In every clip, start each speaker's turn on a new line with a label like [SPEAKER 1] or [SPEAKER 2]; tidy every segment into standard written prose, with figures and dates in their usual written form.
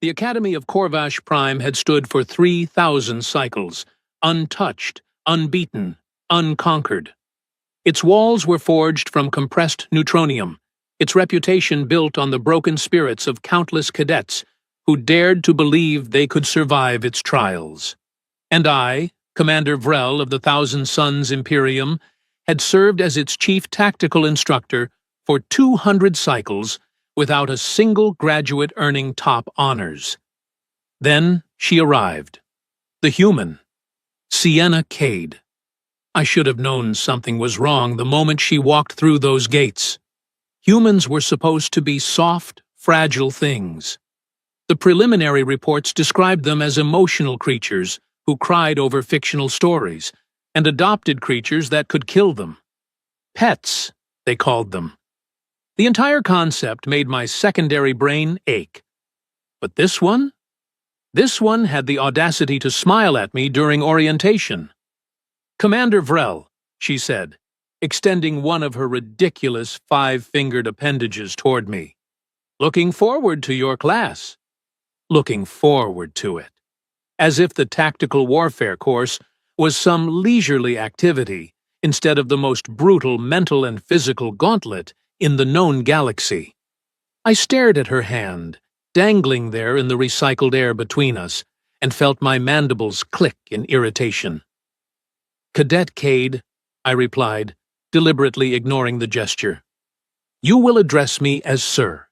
[SPEAKER 1] The Academy of Corvash Prime had stood for 3,000 cycles, untouched, unbeaten, unconquered. Its walls were forged from compressed neutronium, its reputation built on the broken spirits of countless cadets who dared to believe they could survive its trials. And I, Commander Vrel of the Thousand Suns Imperium, had served as its chief tactical instructor for 200 cycles without a single graduate earning top honors. Then she arrived. The human, Sienna Cade. I should have known something was wrong the moment she walked through those gates. Humans were supposed to be soft, fragile things. The preliminary reports described them as emotional creatures who cried over fictional stories, and adopted creatures that could kill them. Pets, they called them. The entire concept made my secondary brain ache. But this one? This one had the audacity to smile at me during orientation. "Commander Vrel," she said, extending one of her ridiculous five-fingered appendages toward me. "Looking forward to your class." Looking forward to it. As if the tactical warfare course was some leisurely activity instead of the most brutal mental and physical gauntlet in the known galaxy. I stared at her hand, dangling there in the recycled air between us, and felt my mandibles click in irritation. "Cadet Cade," I replied, deliberately ignoring the gesture. "You will address me as Sir.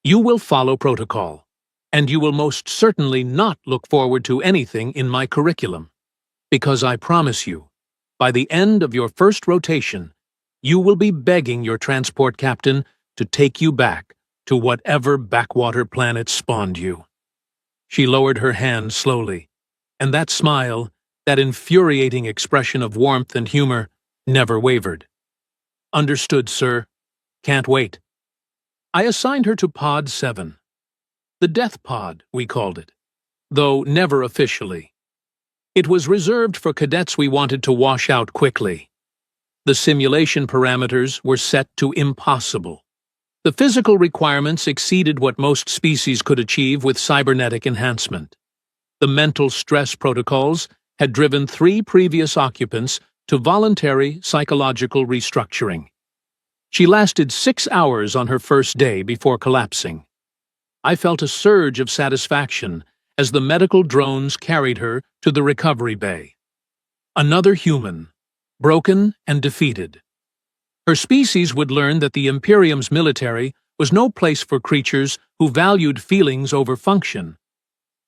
[SPEAKER 1] You will follow protocol, and you will most certainly not look forward to anything in my curriculum, because I promise you, by the end of your first rotation, you will be begging your transport captain to take you back to whatever backwater planet spawned you." She lowered her hand slowly, and that smile, that infuriating expression of warmth and humor, never wavered. "Understood, sir. Can't wait." I assigned her to Pod 7. The Death Pod, we called it, though never officially. It was reserved for cadets we wanted to wash out quickly. The simulation parameters were set to impossible. The physical requirements exceeded what most species could achieve with cybernetic enhancement. The mental stress protocols had driven 3 previous occupants to voluntary psychological restructuring. She lasted 6 hours on her first day before collapsing. I felt a surge of satisfaction as the medical drones carried her to the recovery bay. Another human, broken and defeated. Her species would learn that the Imperium's military was no place for creatures who valued feelings over function.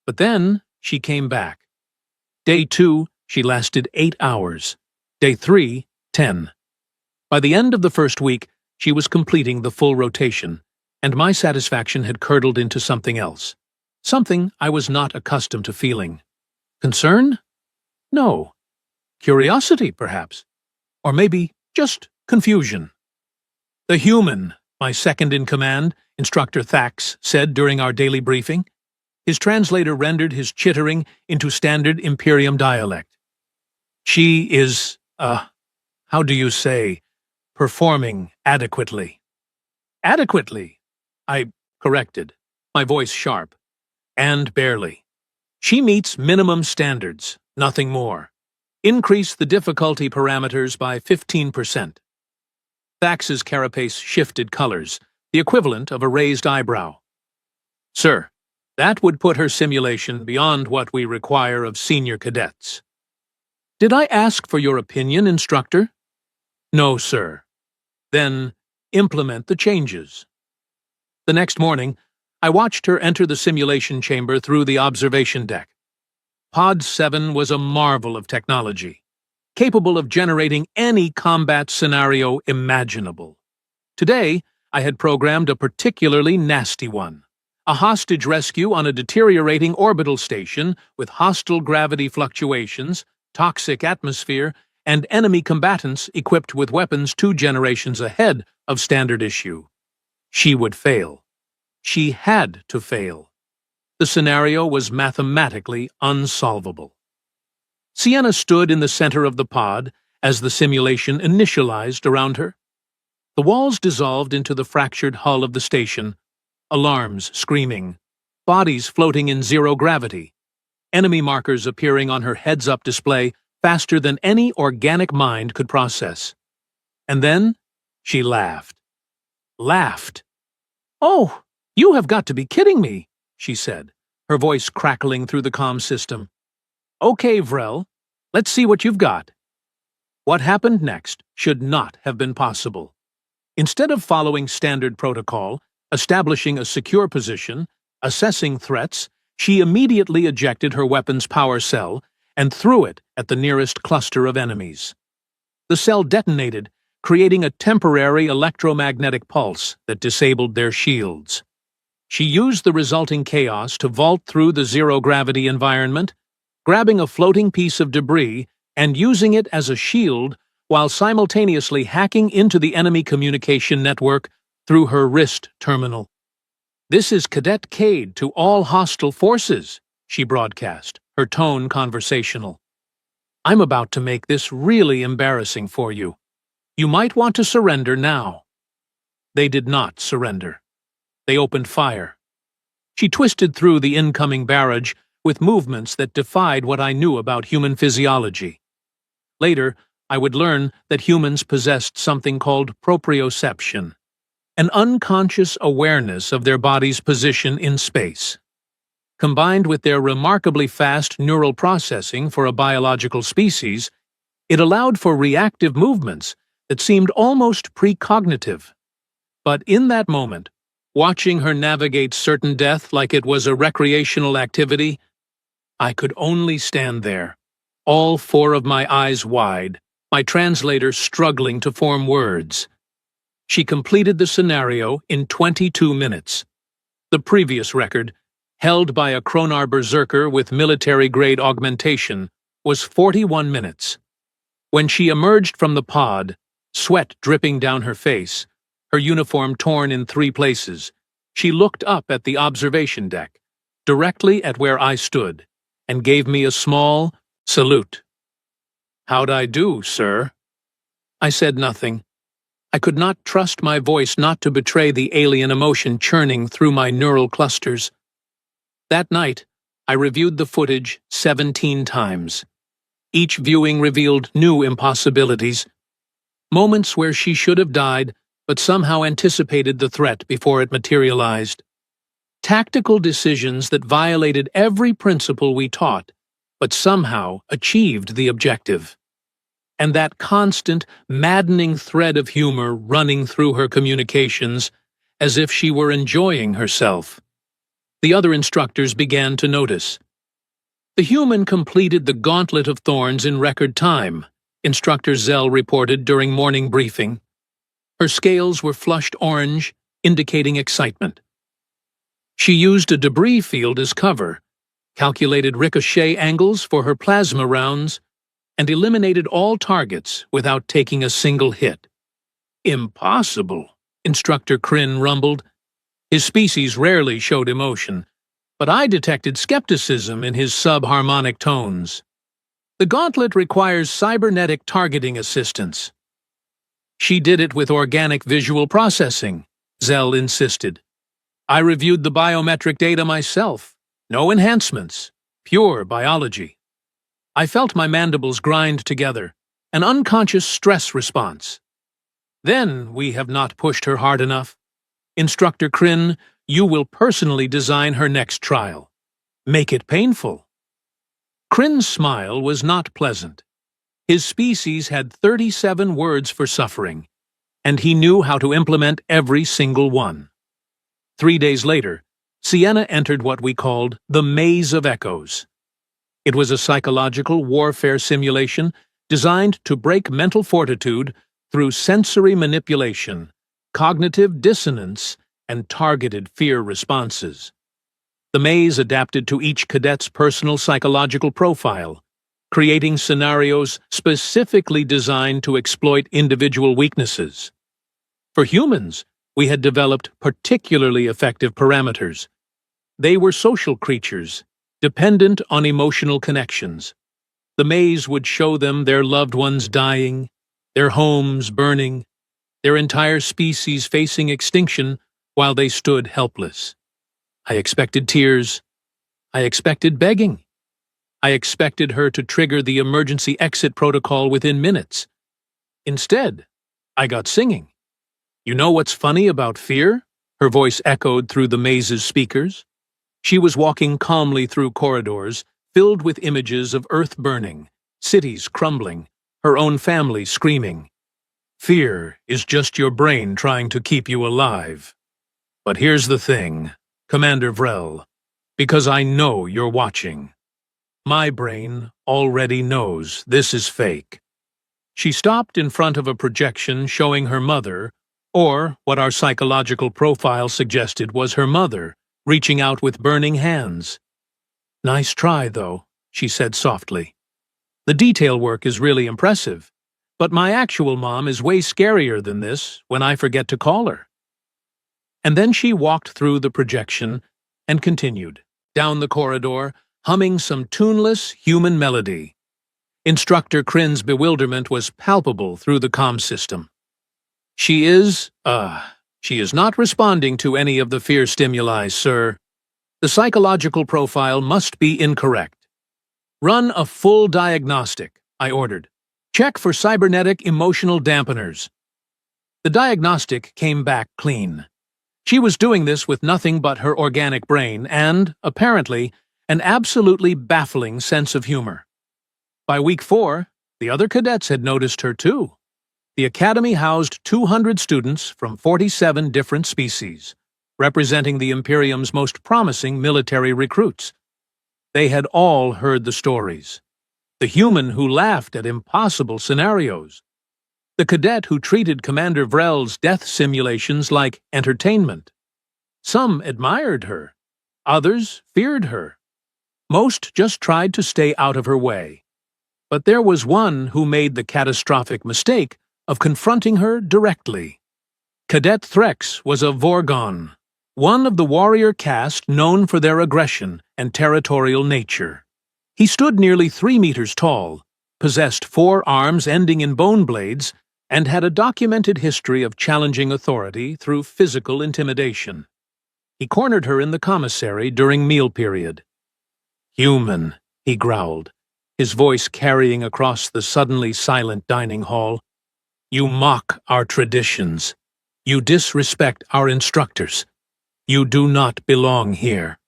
[SPEAKER 1] But then she came back. Day 2, she lasted 8 hours. Day 3, 10. By the end of the first week, she was completing the full rotation, and my satisfaction had curdled into something else. Something I was not accustomed to feeling. Concern? No. Curiosity, perhaps. Or maybe just confusion. "The human," my second-in-command, Instructor Thax, said during our daily briefing. His translator rendered his chittering into standard Imperium dialect. "She is, how do you say, performing adequately." "Adequately," I corrected, my voice sharp. "And barely. She meets minimum standards, nothing more. Increase the difficulty parameters by 15%. Thax's carapace shifted colors, the equivalent of a raised eyebrow. "Sir, that would put her simulation beyond what we require of senior cadets." "Did I ask for your opinion, instructor?" "No, sir." "Then implement the changes." The next morning, I watched her enter the simulation chamber through the observation deck. Pod 7 was a marvel of technology, capable of generating any combat scenario imaginable. Today, I had programmed a particularly nasty one. A hostage rescue on a deteriorating orbital station with hostile gravity fluctuations, toxic atmosphere, and enemy combatants equipped with weapons 2 generations ahead of standard issue. She would fail. She had to fail. The scenario was mathematically unsolvable. Sienna stood in the center of the pod as the simulation initialized around her. The walls dissolved into the fractured hull of the station, alarms screaming, bodies floating in zero gravity, enemy markers appearing on her heads-up display faster than any organic mind could process. And then she laughed. Laughed. "Oh, you have got to be kidding me," she said, her voice crackling through the comm system. "Okay, Vrel, let's see what you've got." What happened next should not have been possible. Instead of following standard protocol, establishing a secure position, assessing threats, she immediately ejected her weapon's power cell and threw it at the nearest cluster of enemies. The cell detonated, creating a temporary electromagnetic pulse that disabled their shields. She used the resulting chaos to vault through the zero-gravity environment, grabbing a floating piece of debris and using it as a shield while simultaneously hacking into the enemy communication network through her wrist terminal. "This is Cadet Cade to all hostile forces," she broadcast, her tone conversational. "I'm about to make this really embarrassing for you. You might want to surrender now." They did not surrender. They opened fire. She twisted through the incoming barrage with movements that defied what I knew about human physiology. Later, I would learn that humans possessed something called proprioception, an unconscious awareness of their body's position in space. Combined with their remarkably fast neural processing for a biological species, it allowed for reactive movements that seemed almost precognitive. But in that moment, watching her navigate certain death like it was a recreational activity, I could only stand there, all four of my eyes wide, my translator struggling to form words. She completed the scenario in 22 minutes. The previous record, held by a Kronar berserker with military-grade augmentation, was 41 minutes. When she emerged from the pod, sweat dripping down her face, her uniform torn in 3 places, she looked up at the observation deck, directly at where I stood, and gave me a small salute. "How'd I do, sir?" I said nothing. I could not trust my voice not to betray the alien emotion churning through my neural clusters. That night, I reviewed the footage 17 times. Each viewing revealed new impossibilities. Moments where she should have died, but somehow anticipated the threat before it materialized. Tactical decisions that violated every principle we taught, but somehow achieved the objective. And that constant, maddening thread of humor running through her communications, as if she were enjoying herself. The other instructors began to notice. "The human completed the Gauntlet of Thorns in record time," Instructor Zell reported during morning briefing. Her scales were flushed orange, indicating excitement. She used a debris field as cover, calculated ricochet angles for her plasma rounds, and eliminated all targets without taking a single hit. "Impossible," Instructor Kryn rumbled. His species rarely showed emotion, but I detected skepticism in his subharmonic tones. "The gauntlet requires cybernetic targeting assistance." "She did it with organic visual processing," Zell insisted. "I reviewed the biometric data myself. No enhancements. Pure biology." I felt my mandibles grind together, an unconscious stress response. "Then we have not pushed her hard enough. Instructor Kryn, you will personally design her next trial. Make it painful." Kryn's smile was not pleasant. His species had 37 words for suffering, and he knew how to implement every single one. 3 days later, Sienna entered what we called the Maze of Echoes. It was a psychological warfare simulation designed to break mental fortitude through sensory manipulation, cognitive dissonance, and targeted fear responses. The maze adapted to each cadet's personal psychological profile, creating scenarios specifically designed to exploit individual weaknesses. For humans, we had developed particularly effective parameters. They were social creatures, dependent on emotional connections. The maze would show them their loved ones dying, their homes burning, their entire species facing extinction while they stood helpless. I expected tears. I expected begging. I expected her to trigger the emergency exit protocol within minutes. Instead, I got singing. You know what's funny about fear? Her voice echoed through the maze's speakers. She was walking calmly through corridors, filled with images of earth burning, cities crumbling, her own family screaming. Fear is just your brain trying to keep you alive. But here's the thing, Commander Vrel, because I know you're watching. My brain already knows this is fake. She stopped in front of a projection showing her mother, or what our psychological profile suggested was her mother, reaching out with burning hands. Nice try, though, she said softly. The detail work is really impressive, but my actual mom is way scarier than this when I forget to call her. And then she walked through the projection and continued, down the corridor, humming some tuneless human melody. Instructor Crin's bewilderment was palpable through the comm system. She is not responding to any of the fear stimuli, sir. The psychological profile must be incorrect. Run a full diagnostic, I ordered. Check for cybernetic emotional dampeners. The diagnostic came back clean. She was doing this with nothing but her organic brain and, apparently, an absolutely baffling sense of humor. By week 4, the other cadets had noticed her too. The academy housed 200 students from 47 different species, representing the Imperium's most promising military recruits. They had all heard the stories. The human who laughed at impossible scenarios. The cadet who treated Commander Vrel's death simulations like entertainment. Some admired her. Others feared her. Most just tried to stay out of her way. But there was one who made the catastrophic mistake of confronting her directly. Cadet Threx was a Vorgon, one of the warrior caste known for their aggression and territorial nature. He stood nearly 3 meters tall, possessed 4 arms ending in bone blades, and had a documented history of challenging authority through physical intimidation. He cornered her in the commissary during meal period. "Human," he growled, his voice carrying across the suddenly silent dining hall. "You mock our traditions. You disrespect our instructors. You do not belong here."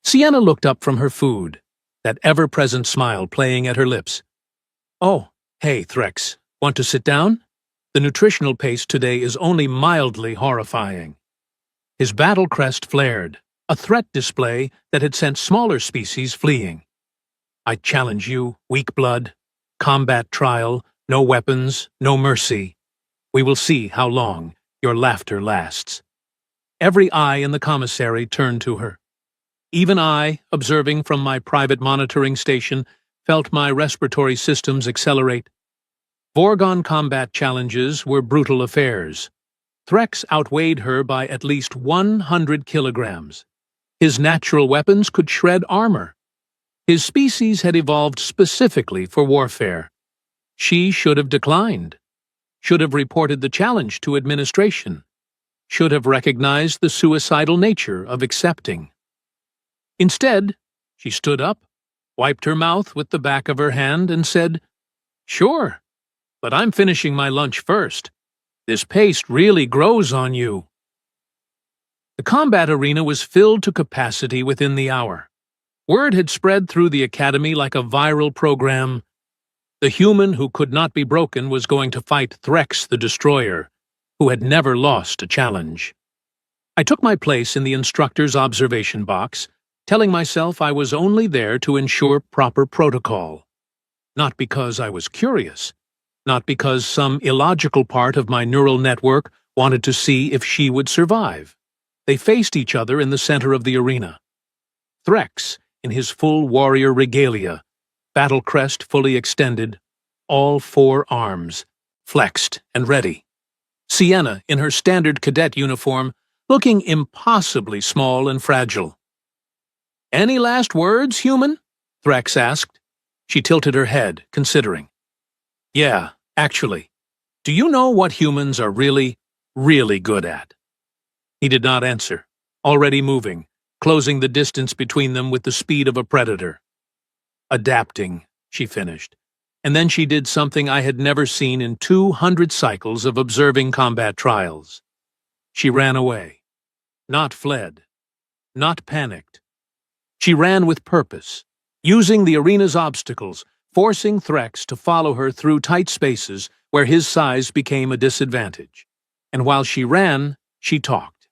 [SPEAKER 1] Sienna looked up from her food, that ever-present smile playing at her lips. "Oh, hey, Threx, want to sit down? The nutritional pace today is only mildly horrifying." His battle crest flared, a threat display that had sent smaller species fleeing. "I challenge you, weak blood. Combat trial, no weapons, no mercy. We will see how long your laughter lasts." Every eye in the commissary turned to her. Even I, observing from my private monitoring station, felt my respiratory systems accelerate. Vorgon combat challenges were brutal affairs. Threx outweighed her by at least 100 kilograms. His natural weapons could shred armor. His species had evolved specifically for warfare. She should have declined. Should have reported the challenge to administration. Should have recognized the suicidal nature of accepting. Instead, she stood up, wiped her mouth with the back of her hand, and said, "Sure, but I'm finishing my lunch first. This paste really grows on you." The combat arena was filled to capacity within the hour. Word had spread through the academy like a viral program. The human who could not be broken was going to fight Threx the Destroyer, who had never lost a challenge. I took my place in the instructor's observation box, telling myself I was only there to ensure proper protocol. Not because I was curious, not because some illogical part of my neural network wanted to see if she would survive. They faced each other in the center of the arena. Threx, in his full warrior regalia, battle crest fully extended, all 4 arms, flexed and ready. Sienna, in her standard cadet uniform, looking impossibly small and fragile. "Any last words, human?" Threx asked. She tilted her head, considering. "Yeah, actually. Do you know what humans are really, really good at?" He did not answer, already moving, closing the distance between them with the speed of a predator. Adapting, she finished. And then she did something I had never seen in 200 cycles of observing combat trials. She ran away. Not fled. Not panicked. She ran with purpose, using the arena's obstacles, forcing Threx to follow her through tight spaces where his size became a disadvantage. And while she ran, she talked.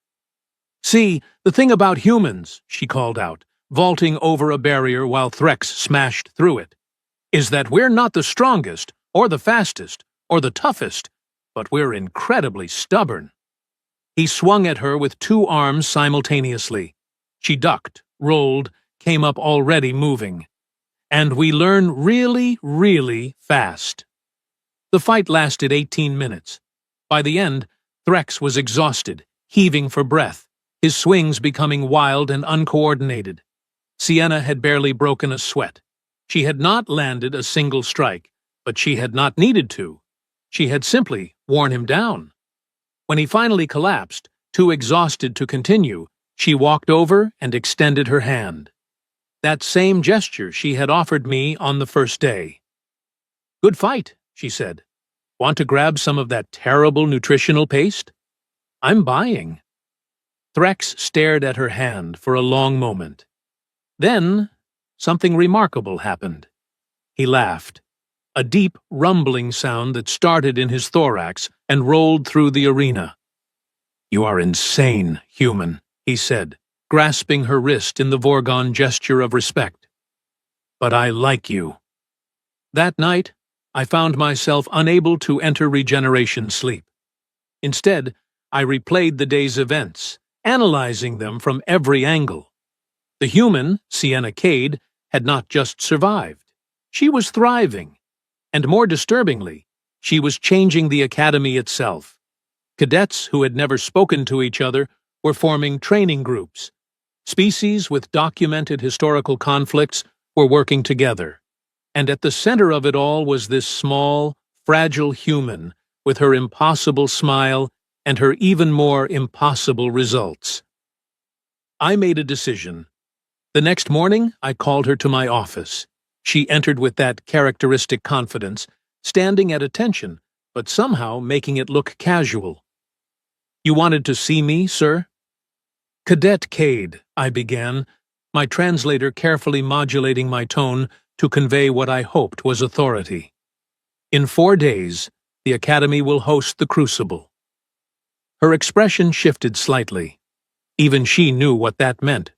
[SPEAKER 1] "See, the thing about humans," she called out, vaulting over a barrier while Threx smashed through it, "is that we're not the strongest, or the fastest, or the toughest, but we're incredibly stubborn." He swung at her with 2 arms simultaneously. She ducked, rolled, came up already moving. And we learn really, really fast. The fight lasted 18 minutes. By the end, Threx was exhausted, heaving for breath, his swings becoming wild and uncoordinated. Sienna had barely broken a sweat. She had not landed a single strike, but she had not needed to. She had simply worn him down. When he finally collapsed, too exhausted to continue, she walked over and extended her hand. That same gesture she had offered me on the first day. "Good fight," she said. "Want to grab some of that terrible nutritional paste?" "I'm buying." Threx stared at her hand for a long moment. Then, something remarkable happened. He laughed, a deep, rumbling sound that started in his thorax and rolled through the arena. "You are insane, human," he said, grasping her wrist in the Vorgon gesture of respect. "But I like you." That night, I found myself unable to enter regeneration sleep. Instead, I replayed the day's events, analyzing them from every angle. The human, Sienna Cade, had not just survived. She was thriving. And more disturbingly, she was changing the academy itself. Cadets who had never spoken to each other were forming training groups. Species with documented historical conflicts were working together. And at the center of it all was this small, fragile human with her impossible smile and her even more impossible results. I made a decision. The next morning, I called her to my office. She entered with that characteristic confidence, standing at attention, but somehow making it look casual. "You wanted to see me, sir?" "Cadet Cade," I began, my translator carefully modulating my tone to convey what I hoped was authority. "In 4 days, the Academy will host the Crucible." Her expression shifted slightly. Even she knew what that meant.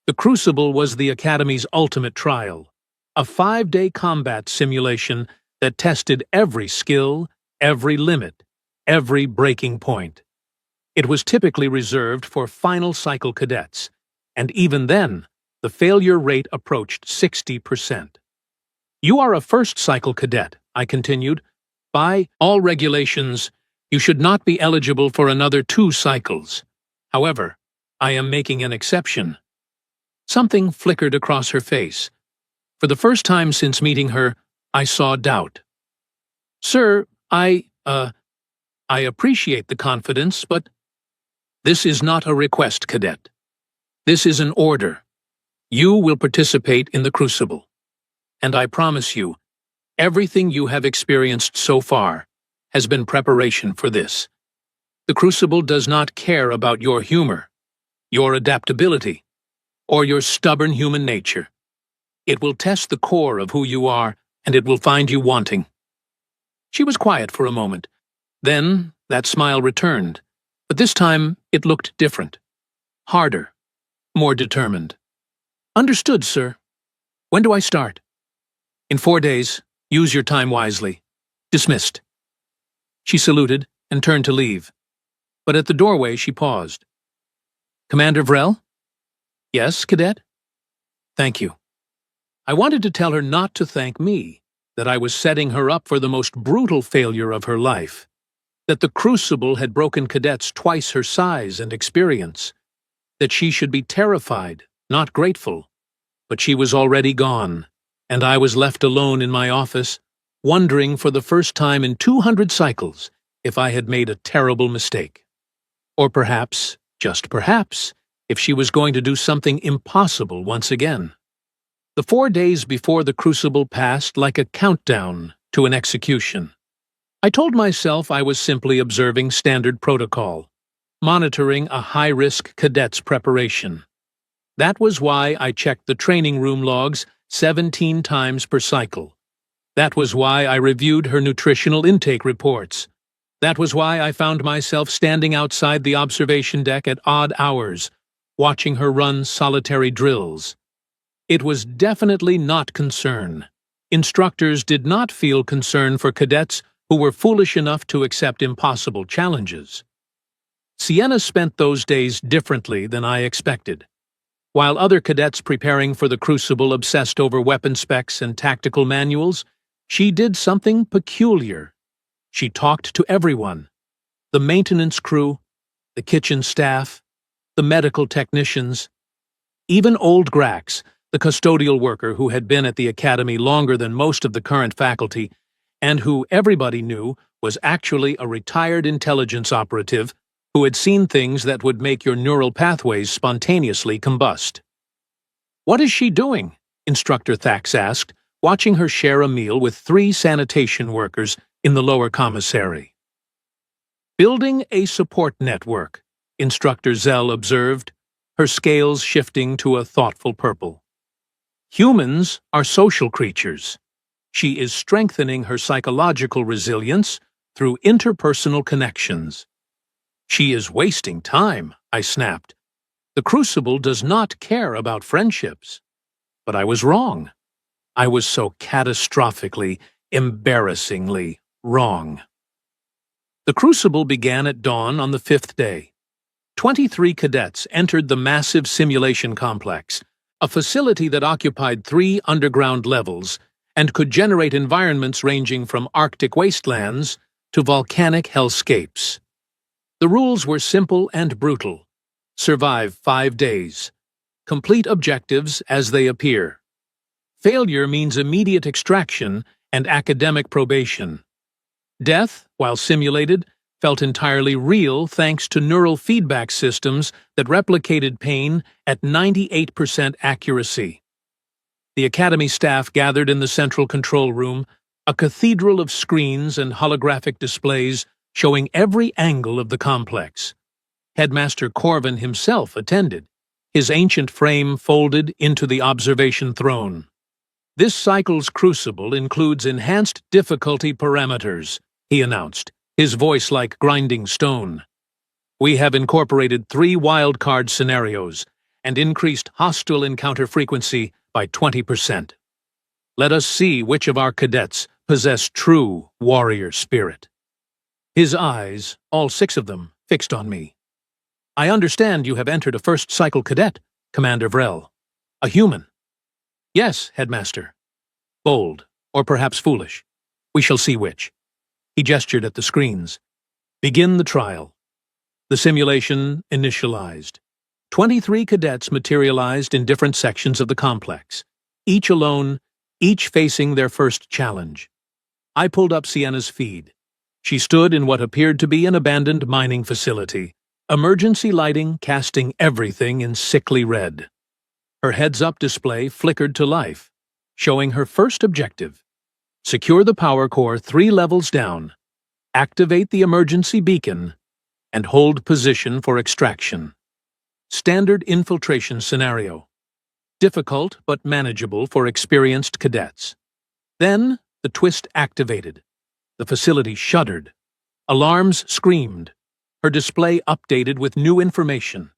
[SPEAKER 1] The Crucible was the Academy's ultimate trial, a 5-day combat simulation that tested every skill, every limit, every breaking point. It was typically reserved for final cycle cadets, and even then, the failure rate approached 60%. "You are a first cycle cadet," I continued. "By all regulations, you should not be eligible for another 2 cycles. However, I am making an exception." Something flickered across her face. For the first time since meeting her, I saw doubt. "Sir, I appreciate the confidence, but this is not a request, cadet. This is an order. You will participate in the Crucible. And I promise you, everything you have experienced so far has been preparation for this. The Crucible does not care about your humor, your adaptability, or your stubborn human nature. It will test the core of who you are, and it will find you wanting." She was quiet for a moment. Then that smile returned, but this time it looked different. Harder. More determined. "Understood, sir. When do I start?" "In 4 days. Use your time wisely. Dismissed." She saluted and turned to leave. But at the doorway she paused. "Commander Vrel?" "Yes, cadet?" "Thank you." I wanted to tell her not to thank me, that I was setting her up for the most brutal failure of her life, that the Crucible had broken cadets twice her size and experience, that she should be terrified, not grateful. But she was already gone, and I was left alone in my office, wondering for the first time in 200 cycles if I had made a terrible mistake. Or perhaps, just perhaps, if she was going to do something impossible once again. The 4 days before the crucible passed like a countdown to an execution. I told myself I was simply observing standard protocol, monitoring a high-risk cadet's preparation. That was why I checked the training room logs 17 times per cycle. That was why I reviewed her nutritional intake reports. That was why I found myself standing outside the observation deck at odd hours, watching her run solitary drills. It was definitely not concern. Instructors did not feel concern for cadets who were foolish enough to accept impossible challenges. Sienna spent those days differently than I expected. While other cadets preparing for the crucible obsessed over weapon specs and tactical manuals, she did something peculiar. She talked to everyone: the maintenance crew, the kitchen staff, the medical technicians, even old Grax, the custodial worker who had been at the academy longer than most of the current faculty, and who everybody knew was actually a retired intelligence operative who had seen things that would make your neural pathways spontaneously combust. "What is she doing?" Instructor Thax asked, watching her share a meal with 3 sanitation workers in the lower commissary. "Building a support network," Instructor Zell observed, her scales shifting to a thoughtful purple. "Humans are social creatures. She is strengthening her psychological resilience through interpersonal connections." "She is wasting time," I snapped. "The Crucible does not care about friendships." But I was wrong. I was so catastrophically, embarrassingly wrong. The Crucible began at dawn on the 5th day. 23 cadets entered the massive simulation complex, a facility that occupied 3 underground levels and could generate environments ranging from Arctic wastelands to volcanic hellscapes. The rules were simple and brutal. Survive 5 days. Complete objectives as they appear. Failure means immediate extraction and academic probation. Death, while simulated, felt entirely real thanks to neural feedback systems that replicated pain at 98% accuracy. The academy staff gathered in the central control room, a cathedral of screens and holographic displays showing every angle of the complex. Headmaster Corvin himself attended, his ancient frame folded into the observation throne. "This cycle's crucible includes enhanced difficulty parameters," he announced, his voice like grinding stone. "We have incorporated 3 wildcard scenarios and increased hostile encounter frequency by 20%. Let us see which of our cadets possess true warrior spirit." His eyes, all 6 of them, fixed on me. "I understand you have entered a first cycle cadet, Commander Vrel. A human." "Yes, Headmaster." "Bold, or perhaps foolish. We shall see which." He gestured at the screens. "Begin the trial." The simulation initialized. 23 cadets materialized in different sections of the complex, each alone, each facing their first challenge. I pulled up Sienna's feed. She stood in what appeared to be an abandoned mining facility, emergency lighting casting everything in sickly red. Her heads-up display flickered to life, showing her first objective: secure the power core 3 levels down, activate the emergency beacon, and hold position for extraction. Standard infiltration scenario. Difficult but manageable for experienced cadets. Then the twist activated. The facility shuddered. Alarms screamed. Her display updated with new information.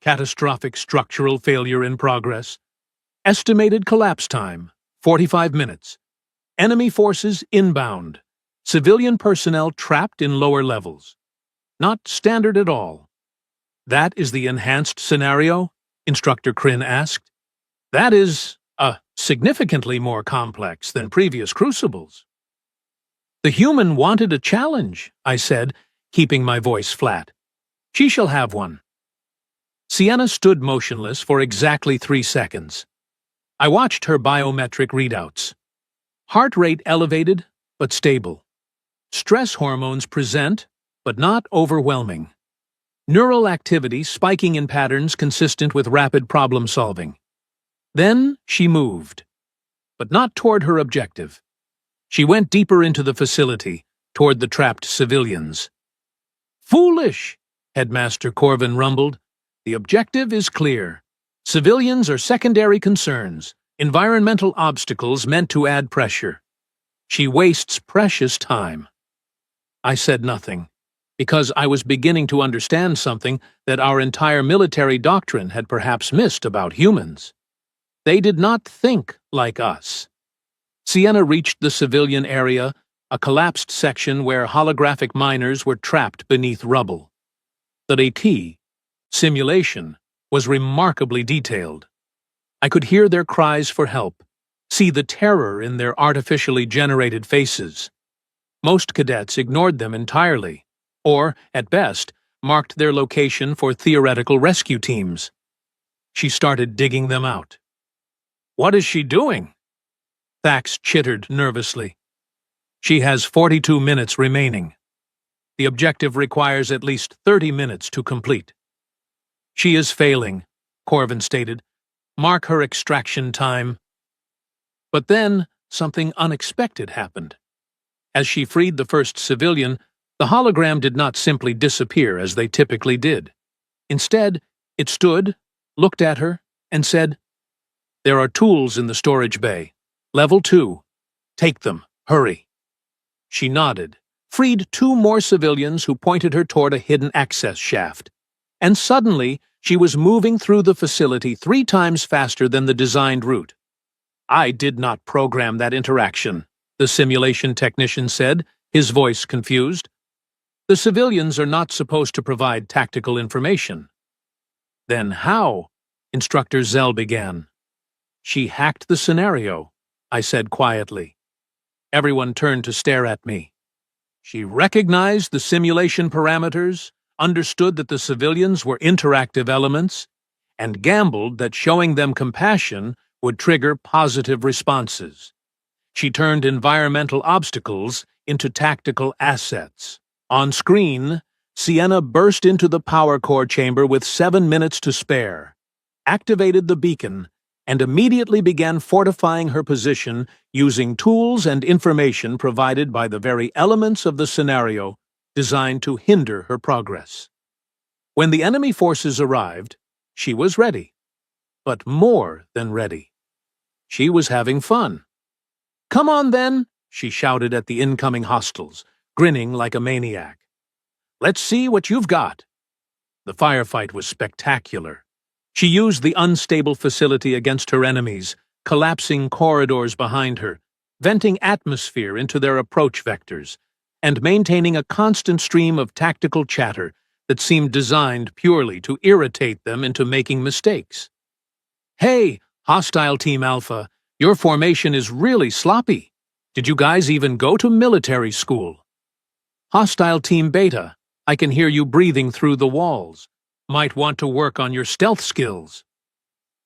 [SPEAKER 1] Catastrophic structural failure in progress. Estimated collapse time, 45 minutes. Enemy forces inbound. Civilian personnel trapped in lower levels. Not standard at all. "That is the enhanced scenario?" Instructor Kryn asked. "That is, significantly more complex than previous crucibles." "The human wanted a challenge," I said, keeping my voice flat. "She shall have one." Sienna stood motionless for exactly 3 seconds. I watched her biometric readouts. Heart rate elevated, but stable. Stress hormones present, but not overwhelming. neural activity spiking in patterns consistent with rapid problem-solving. Then she moved, but not toward her objective. She went deeper into the facility, toward the trapped civilians. "Foolish," Headmaster Corvin rumbled. "The objective is clear. Civilians are secondary concerns, environmental obstacles meant to add pressure. She wastes precious time." I said nothing, because I was beginning to understand something that our entire military doctrine had perhaps missed about humans. They did not think like us. Sienna reached the civilian area, a collapsed section where holographic miners were trapped beneath rubble. The AT simulation was remarkably detailed. I could hear their cries for help, see the terror in their artificially generated faces. Most cadets ignored them entirely, or, at best, marked their location for theoretical rescue teams. She started digging them out. "What is she doing?" Thax chittered nervously. "She has 42 minutes remaining. The objective requires at least 30 minutes to complete." "She is failing," Corvin stated. "Mark her extraction time." But then something unexpected happened. As she freed the first civilian, the hologram did not simply disappear as they typically did. Instead, it stood, looked at her, and said, "There are tools in the storage bay. Level 2. Take them. Hurry." She nodded, freed 2 more civilians who pointed her toward a hidden access shaft. And suddenly, she was moving through the facility 3 times faster than the designed route. "I did not program that interaction," the simulation technician said, his voice confused. "The civilians are not supposed to provide tactical information." "Then how?" Instructor Zell began. "She hacked the scenario," I said quietly. Everyone turned to stare at me. "She recognized the simulation parameters, understood that the civilians were interactive elements, and gambled that showing them compassion would trigger positive responses. She turned environmental obstacles into tactical assets." On screen, Sienna burst into the power core chamber with 7 minutes to spare, activated the beacon, and immediately began fortifying her position using tools and information provided by the very elements of the scenario designed to hinder her progress. When the enemy forces arrived, she was ready. But more than ready. She was having fun. "Come on then," she shouted at the incoming hostiles, grinning like a maniac. "Let's see what you've got." The firefight was spectacular. She used the unstable facility against her enemies, collapsing corridors behind her, venting atmosphere into their approach vectors, and maintaining a constant stream of tactical chatter that seemed designed purely to irritate them into making mistakes. "Hey, Hostile Team Alpha, your formation is really sloppy. Did you guys even go to military school?" "Hostile Team Beta, I can hear you breathing through the walls. Might want to work on your stealth skills."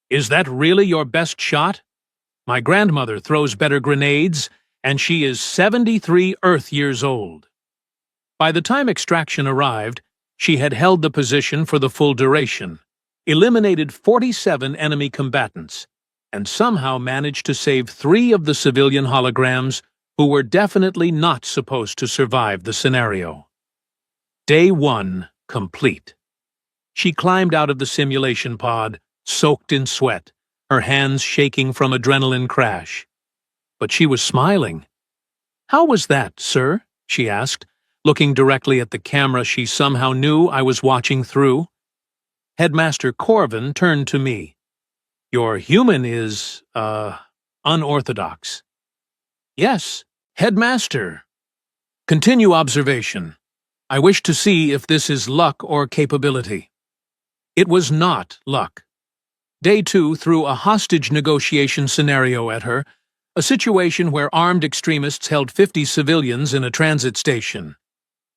[SPEAKER 1] "Is that really your best shot? My grandmother throws better grenades, and she is 73 Earth years old." By the time extraction arrived, she had held the position for the full duration, eliminated 47 enemy combatants, and somehow managed to save 3 of the civilian holograms who were definitely not supposed to survive the scenario. Day 1 complete. She climbed out of the simulation pod, soaked in sweat, her hands shaking from adrenaline crash. But she was smiling. "How was that, sir?" she asked, looking directly at the camera she somehow knew I was watching through. Headmaster Corvin turned to me. "Your human is, unorthodox." "Yes, Headmaster." "Continue observation. I wish to see if this is luck or capability." It was not luck. Day 2 threw a hostage negotiation scenario at her, a situation where armed extremists held 50 civilians in a transit station.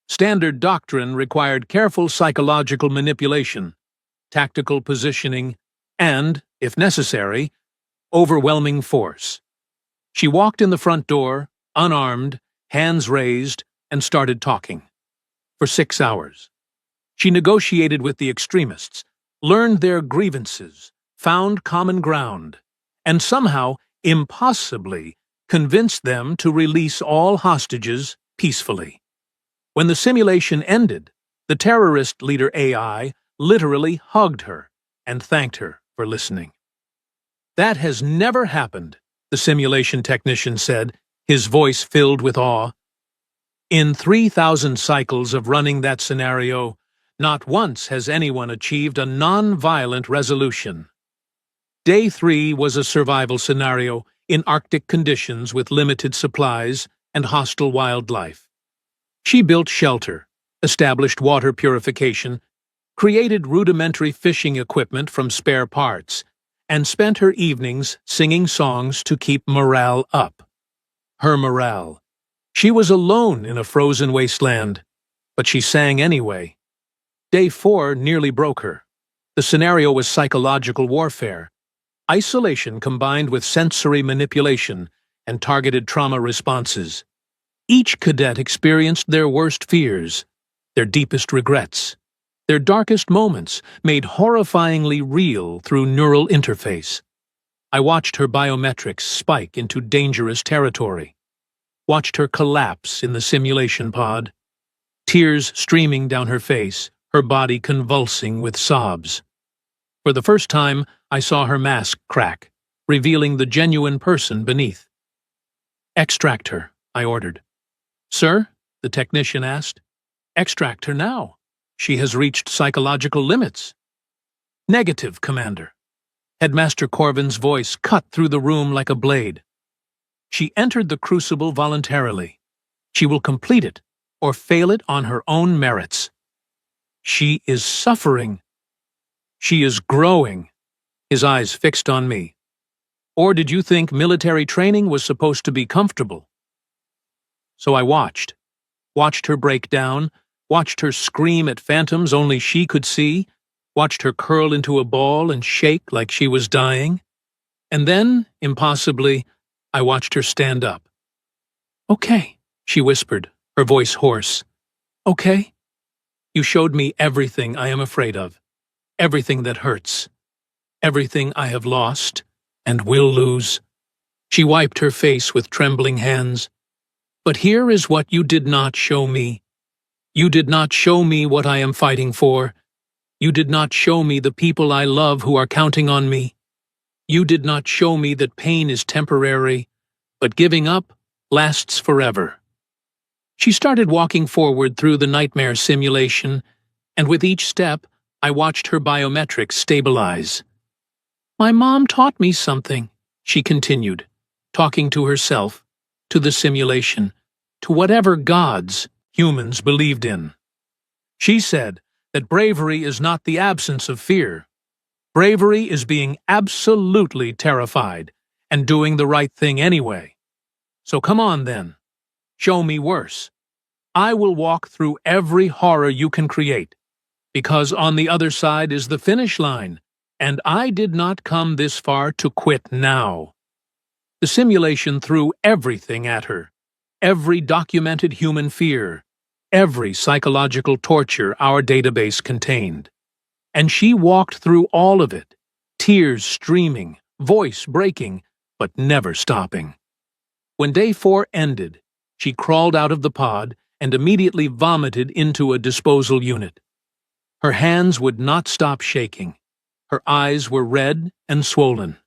[SPEAKER 1] Standard doctrine required careful psychological manipulation, tactical positioning, and, if necessary, overwhelming force. She walked in the front door, unarmed, hands raised, and started talking. For 6 hours. She negotiated with the extremists, learned their grievances, found common ground, and somehow, impossibly, convinced them to release all hostages peacefully. When the simulation ended, the terrorist leader AI literally hugged her and thanked her for listening. "That has never happened," the simulation technician said, his voice filled with awe. "In 3,000 cycles of running that scenario, not once has anyone achieved a non-violent resolution." Day 3 was a survival scenario in Arctic conditions with limited supplies and hostile wildlife. She built shelter, established water purification, created rudimentary fishing equipment from spare parts, and spent her evenings singing songs to keep morale up. Her morale. She was alone in a frozen wasteland, but she sang anyway. Day 4 nearly broke her. The scenario was psychological warfare. Isolation combined with sensory manipulation and targeted trauma responses. Each cadet experienced their worst fears, their deepest regrets, their darkest moments made horrifyingly real through neural interface. I watched her biometrics spike into dangerous territory, watched her collapse in the simulation pod, tears streaming down her face, her body convulsing with sobs. For the first time, I saw her mask crack, revealing the genuine person beneath. "Extract her," I ordered. "Sir?" the technician asked. "Extract her now. She has reached psychological limits." "Negative, Commander." Headmaster Corvin's voice cut through the room like a blade. "She entered the crucible voluntarily. She will complete it, or fail it on her own merits. She is suffering. She is growing." His eyes fixed on me. "Or did you think military training was supposed to be comfortable?" So I watched her break down, watched her scream at phantoms only she could see, watched her curl into a ball and shake like she was dying. And then, impossibly, I watched her stand up. "Okay," she whispered, her voice hoarse. "Okay? You showed me everything I am afraid of, everything that hurts, everything I have lost and will lose." She wiped her face with trembling hands. "But here is what you did not show me. You did not show me what I am fighting for. You did not show me the people I love who are counting on me. You did not show me that pain is temporary, but giving up lasts forever." She started walking forward through the nightmare simulation, and with each step, I watched her biometrics stabilize. "My mom taught me something," she continued, talking to herself, to the simulation, to whatever gods humans believed in. She said that bravery is not the absence of fear. Bravery is being absolutely terrified and doing the right thing anyway. So come on then. Show me worse. I will walk through every horror you can create, because on the other side is the finish line, and I did not come this far to quit now. The simulation threw everything at her, every documented human fear, every psychological torture our database contained. And she walked through all of it, tears streaming, voice breaking, but never stopping. When day 4 ended, she crawled out of the pod and immediately vomited into a disposal unit. Her hands would not stop shaking. Her eyes were red and swollen.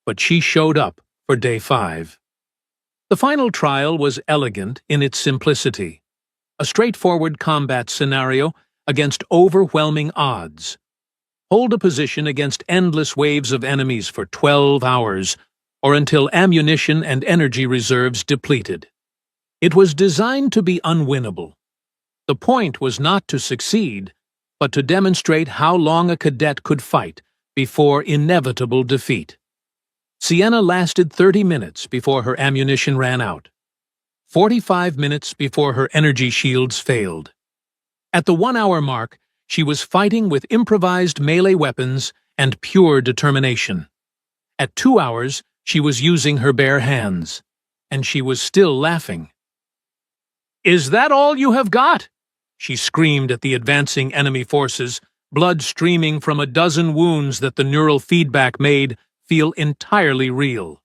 [SPEAKER 1] But she showed up for day 5. The final trial was elegant in its simplicity. A straightforward combat scenario against overwhelming odds. Hold a position against endless waves of enemies for 12 hours, or until ammunition and energy reserves depleted. It was designed to be unwinnable. The point was not to succeed, but to demonstrate how long a cadet could fight before inevitable defeat. Sienna lasted 30 minutes before her ammunition ran out. 45 minutes before her energy shields failed. At the 1-hour mark, she was fighting with improvised melee weapons and pure determination. At 2 hours, she was using her bare hands, and she was still laughing. "Is that all you have got?" She screamed at the advancing enemy forces, blood streaming from a dozen wounds that the neural feedback made feel entirely real.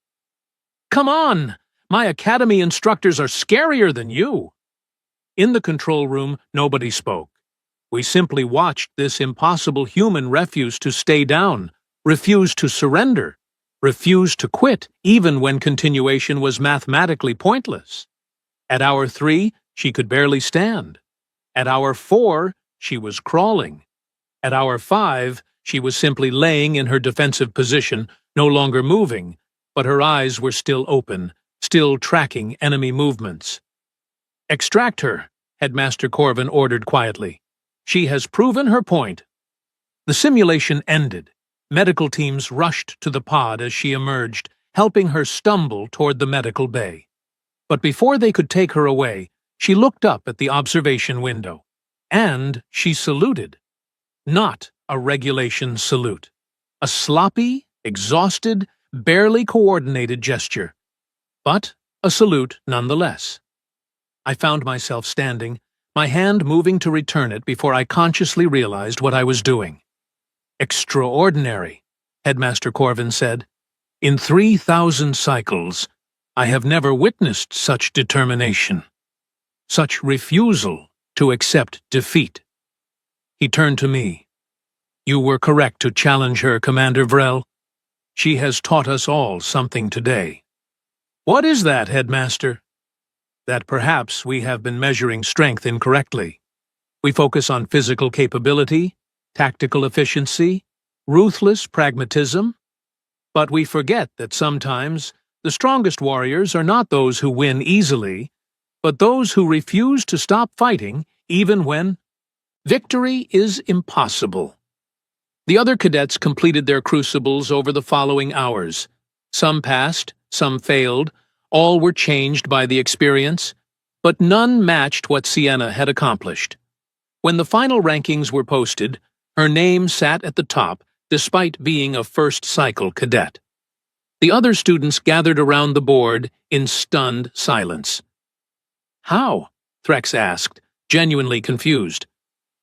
[SPEAKER 1] "Come on! My academy instructors are scarier than you!" In the control room, nobody spoke. We simply watched this impossible human refuse to stay down, refuse to surrender, refuse to quit, even when continuation was mathematically pointless. At hour 3, she could barely stand. At hour 4, she was crawling. At hour 5, she was simply laying in her defensive position, no longer moving, but her eyes were still open, still tracking enemy movements. "Extract her," Headmaster Corvin ordered quietly. "She has proven her point." The simulation ended. Medical teams rushed to the pod as she emerged, helping her stumble toward the medical bay. But before they could take her away, she looked up at the observation window. And she saluted. Not a regulation salute. A sloppy, exhausted, barely coordinated gesture. But a salute nonetheless. I found myself standing, my hand moving to return it before I consciously realized what I was doing. "Extraordinary," Headmaster Corvin said. "In 3,000 cycles, I have never witnessed such determination, such refusal to accept defeat." He turned to me. "You were correct to challenge her, Commander Vrel. She has taught us all something today." "What is that, Headmaster?" "That perhaps we have been measuring strength incorrectly. We focus on physical capability, tactical efficiency, ruthless pragmatism, but we forget that sometimes the strongest warriors are not those who win easily, but those who refuse to stop fighting even when victory is impossible." The other cadets completed their crucibles over the following hours. Some passed, some failed, all were changed by the experience, but none matched what Sienna had accomplished. When the final rankings were posted, her name sat at the top despite being a first-cycle cadet. The other students gathered around the board in stunned silence. "How?" Threx asked, genuinely confused.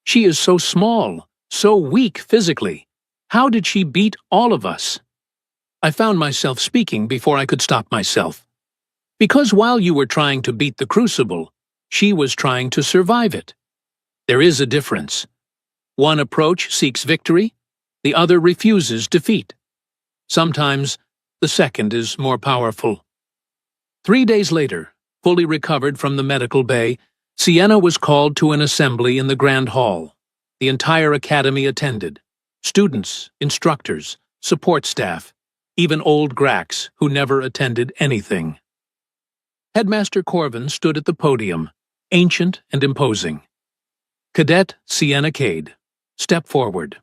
[SPEAKER 1] "She is so small, so weak physically. How did she beat all of us?" I found myself speaking before I could stop myself. "Because while you were trying to beat the crucible, she was trying to survive it. There is a difference. One approach seeks victory, the other refuses defeat. Sometimes the second is more powerful." 3 days later, fully recovered from the medical bay, Sienna was called to an assembly in the Grand Hall. The entire academy attended. Students, instructors, support staff, even old Grax who never attended anything. Headmaster Corvin stood at the podium, ancient and imposing. "Cadet Sienna Cade, step forward."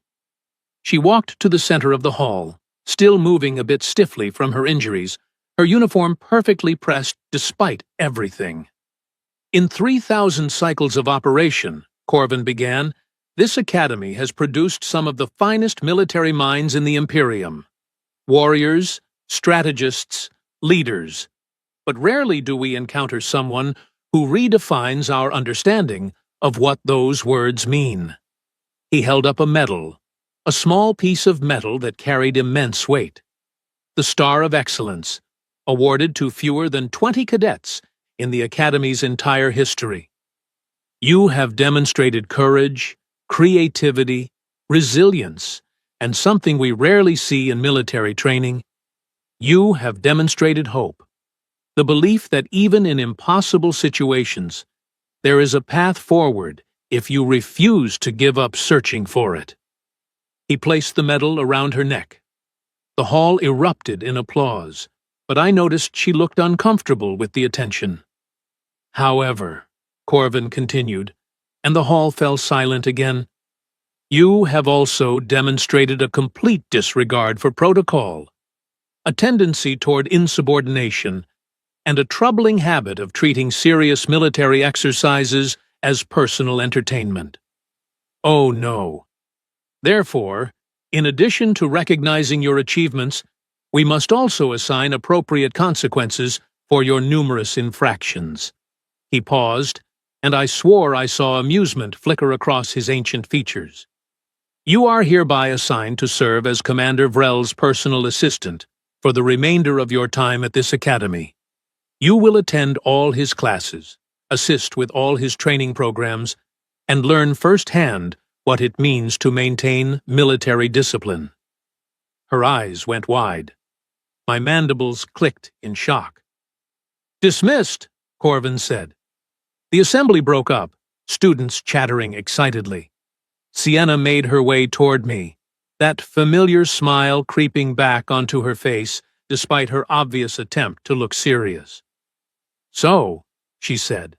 [SPEAKER 1] She walked to the center of the hall, still moving a bit stiffly from her injuries, her uniform perfectly pressed despite everything. "In 3,000 cycles of operation," Corvin began, "this academy has produced some of the finest military minds in the Imperium. Warriors, strategists, leaders. But rarely do we encounter someone who redefines our understanding of what those words mean." He held up a medal, a small piece of metal that carried immense weight. The Star of Excellence, awarded to fewer than 20 cadets in the Academy's entire history. "You have demonstrated courage, creativity, resilience, and something we rarely see in military training. You have demonstrated hope. The belief that even in impossible situations, there is a path forward if you refuse to give up searching for it." He placed the medal around her neck. The hall erupted in applause, but I noticed she looked uncomfortable with the attention. "However," Corvin continued, and the hall fell silent again, "you have also demonstrated a complete disregard for protocol, a tendency toward insubordination, and a troubling habit of treating serious military exercises as personal entertainment. Oh no. Therefore, in addition to recognizing your achievements, we must also assign appropriate consequences for your numerous infractions." He paused, and I swore I saw amusement flicker across his ancient features. "You are hereby assigned to serve as Commander Vrel's personal assistant for the remainder of your time at this academy. You will attend all his classes, assist with all his training programs, and learn firsthand what it means to maintain military discipline." Her eyes went wide. My mandibles clicked in shock. "Dismissed," Corvin said. The assembly broke up, students chattering excitedly. Sienna made her way toward me, that familiar smile creeping back onto her face despite her obvious attempt to look serious. "So," she said,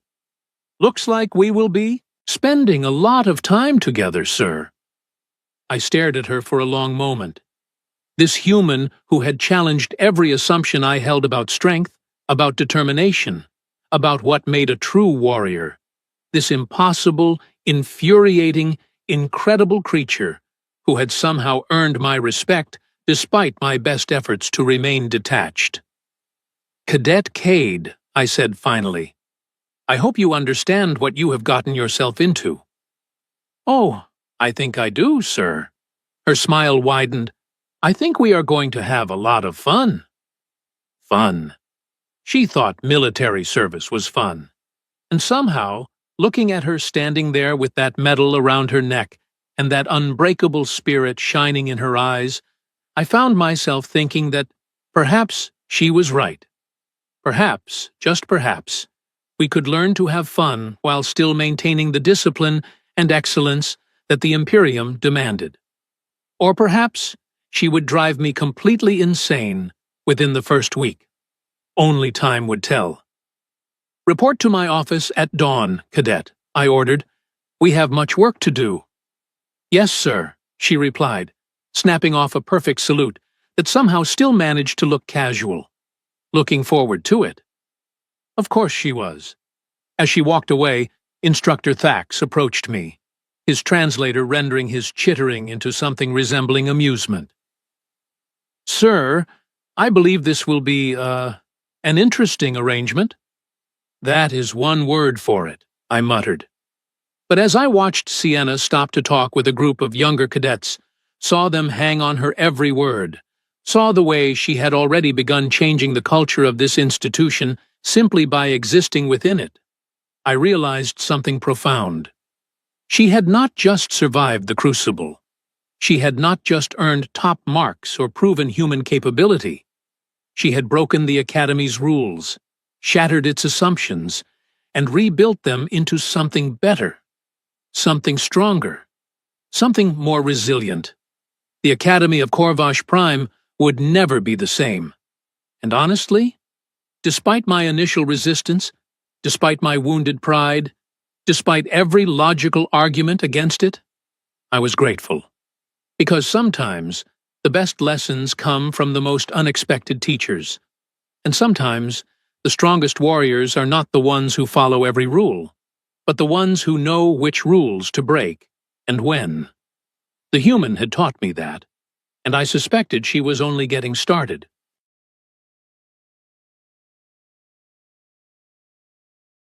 [SPEAKER 1] "looks like we will be spending a lot of time together, sir." I stared at her for a long moment. This human who had challenged every assumption I held about strength, about determination, about what made a true warrior. This impossible, infuriating, incredible creature who had somehow earned my respect despite my best efforts to remain detached. "Cadet Cade," I said finally, "I hope you understand what you have gotten yourself into." "Oh, I think I do, sir." Her smile widened. "I think we are going to have a lot of fun." Fun. She thought military service was fun. And somehow, looking at her standing there with that medal around her neck and that unbreakable spirit shining in her eyes, I found myself thinking that perhaps she was right. Perhaps, just perhaps, we could learn to have fun while still maintaining the discipline and excellence that the Imperium demanded. Or perhaps she would drive me completely insane within the first week. Only time would tell. "Report to my office at dawn, Cadet," I ordered. "We have much work to do." "Yes, sir," she replied, snapping off a perfect salute that somehow still managed to look casual. Looking forward to it. Of course she was. As she walked away, Instructor Thax approached me, his translator rendering his chittering into something resembling amusement. "Sir, I believe this will be, an interesting arrangement." "That is one word for it," I muttered. But as I watched Sienna stop to talk with a group of younger cadets, saw them hang on her every word, saw the way she had already begun changing the culture of this institution simply by existing within it, I realized something profound. She had not just survived the crucible. She had not just earned top marks or proven human capability. She had broken the Academy's rules, shattered its assumptions, and rebuilt them into something better, something stronger, something more resilient. The Academy of Corvash Prime would never be the same. And honestly, despite my initial resistance, despite my wounded pride, despite every logical argument against it, I was grateful. Because sometimes the best lessons come from the most unexpected teachers. And sometimes the strongest warriors are not the ones who follow every rule, but the ones who know which rules to break and when. The human had taught me that, and I suspected she was only getting started.